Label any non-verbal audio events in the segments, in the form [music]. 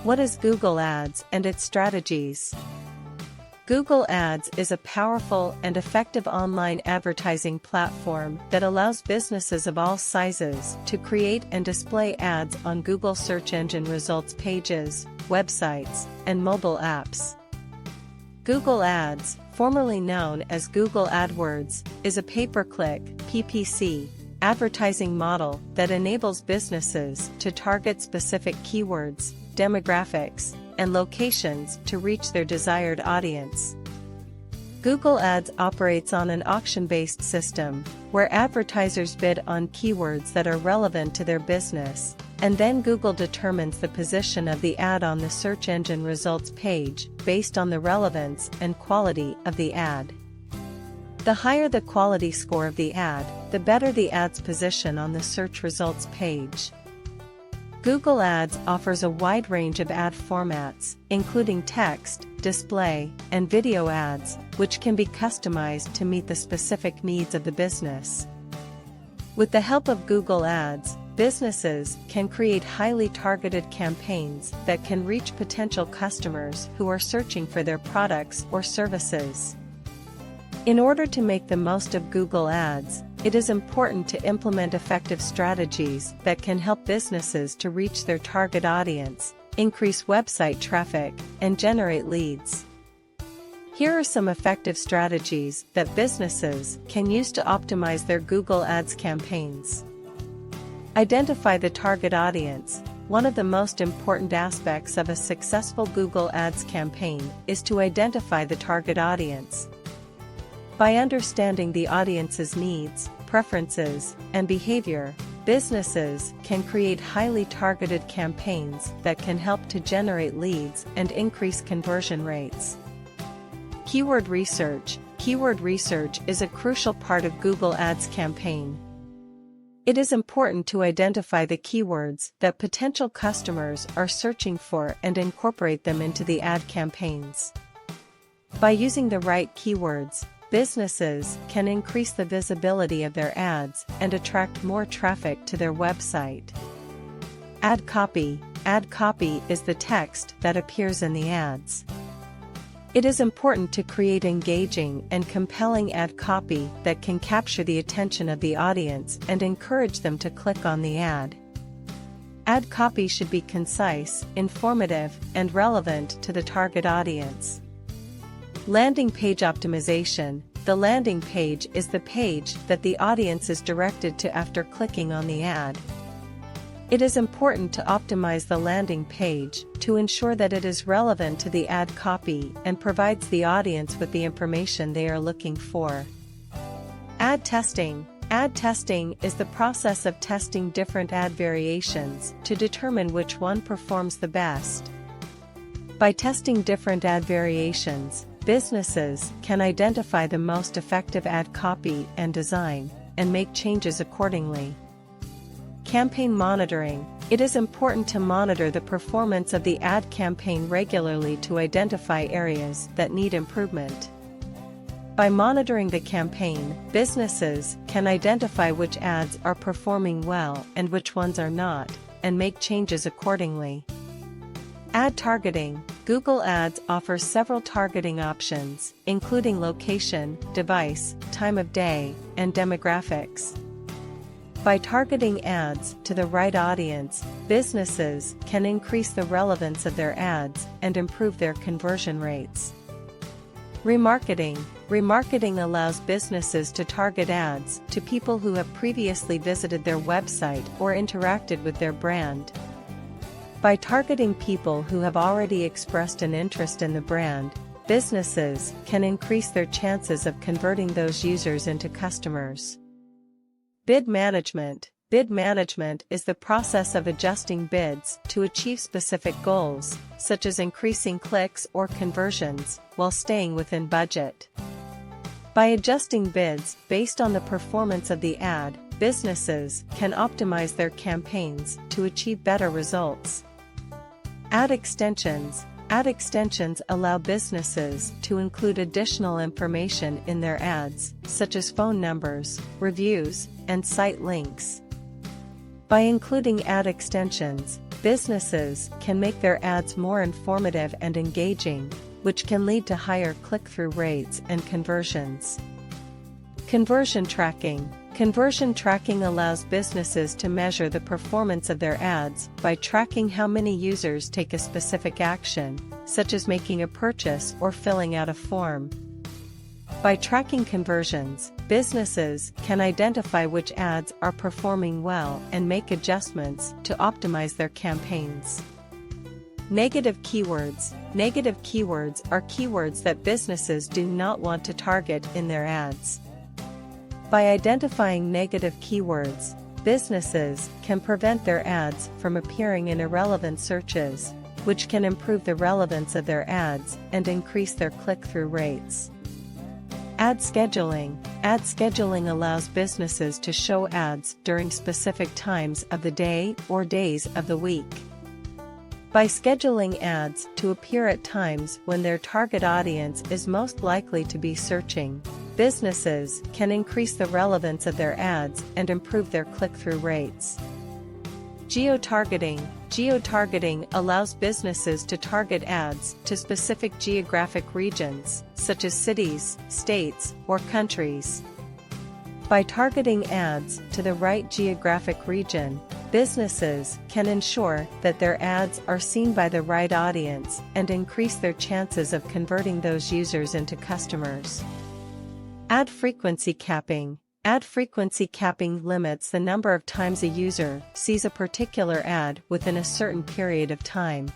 What is Google Ads and its strategies? Google Ads is a powerful and effective online advertising platform that allows businesses of all sizes to create and display ads on Google search engine results pages, websites, and mobile apps. Google Ads, formerly known as Google AdWords, is a pay-per-click [coughs] advertising model that enables businesses to target specific keywords, demographics, and locations to reach their desired audience. Google Ads operates on an auction-based system, where advertisers bid on keywords that are relevant to their business, and then Google determines the position of the ad on the search engine results page based on the relevance and quality of the ad. The higher the quality score of the ad, the better the ad's position on the search results page. Google Ads offers a wide range of ad formats, including text, display, and video ads, which can be customized to meet the specific needs of the business. With the help of Google Ads, businesses can create highly targeted campaigns that can reach potential customers who are searching for their products or services. In order to make the most of Google Ads, it is important to implement effective strategies that can help businesses to reach their target audience, increase website traffic, and generate leads. Here are some effective strategies that businesses can use to optimize their Google Ads campaigns. Identify the target audience. One of the most important aspects of a successful Google Ads campaign is to identify the target audience. By understanding the audience's needs, preferences, and behavior, businesses can create highly targeted campaigns that can help to generate leads and increase conversion rates. Keyword research. Keyword research is a crucial part of Google Ads campaign. It is important to identify the keywords that potential customers are searching for and incorporate them into the ad campaigns. By using the right keywords, businesses can increase the visibility of their ads and attract more traffic to their website. Ad copy. Ad copy is the text that appears in the ads. It is important to create engaging and compelling ad copy that can capture the attention of the audience and encourage them to click on the ad. Ad copy should be concise, informative, and relevant to the target audience. Landing page optimization. The landing page is the page that the audience is directed to after clicking on the ad. It is important to optimize the landing page to ensure that it is relevant to the ad copy and provides the audience with the information they are looking for. Ad testing. Ad testing is the process of testing different ad variations to determine which one performs the best. By testing different ad variations, businesses can identify the most effective ad copy and design, and make changes accordingly. Campaign monitoring. It is important to monitor the performance of the ad campaign regularly to identify areas that need improvement. By monitoring the campaign, businesses can identify which ads are performing well and which ones are not, and make changes accordingly. Ad targeting. Google Ads offers several targeting options, including location, device, time of day, and demographics. By targeting ads to the right audience, businesses can increase the relevance of their ads and improve their conversion rates. Remarketing. Remarketing allows businesses to target ads to people who have previously visited their website or interacted with their brand. By targeting people who have already expressed an interest in the brand, businesses can increase their chances of converting those users into customers. Bid management. Bid management is the process of adjusting bids to achieve specific goals, such as increasing clicks or conversions, while staying within budget. By adjusting bids based on the performance of the ad, businesses can optimize their campaigns to achieve better results. Ad extensions. Ad extensions allow businesses to include additional information in their ads, such as phone numbers, reviews, and site links. By including ad extensions, businesses can make their ads more informative and engaging, which can lead to higher click-through rates and conversions. Conversion tracking. Conversion tracking allows businesses to measure the performance of their ads by tracking how many users take a specific action, such as making a purchase or filling out a form. By tracking conversions, businesses can identify which ads are performing well and make adjustments to optimize their campaigns. Negative keywords. Negative keywords are keywords that businesses do not want to target in their ads. By identifying negative keywords, businesses can prevent their ads from appearing in irrelevant searches, which can improve the relevance of their ads and increase their click-through rates. Ad scheduling. Ad scheduling allows businesses to show ads during specific times of the day or days of the week. By scheduling ads to appear at times when their target audience is most likely to be searching, businesses can increase the relevance of their ads and improve their click-through rates. Geotargeting. Geotargeting allows businesses to target ads to specific geographic regions, such as cities, states, or countries. By targeting ads to the right geographic region, businesses can ensure that their ads are seen by the right audience and increase their chances of converting those users into customers. Ad frequency capping. Ad frequency capping limits the number of times a user sees a particular ad within a certain period of time.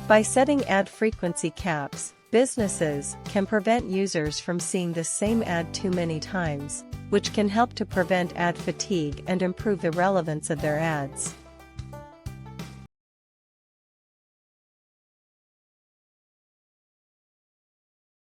By setting ad frequency caps, businesses can prevent users from seeing the same ad too many times, which can help to prevent ad fatigue and improve the relevance of their ads.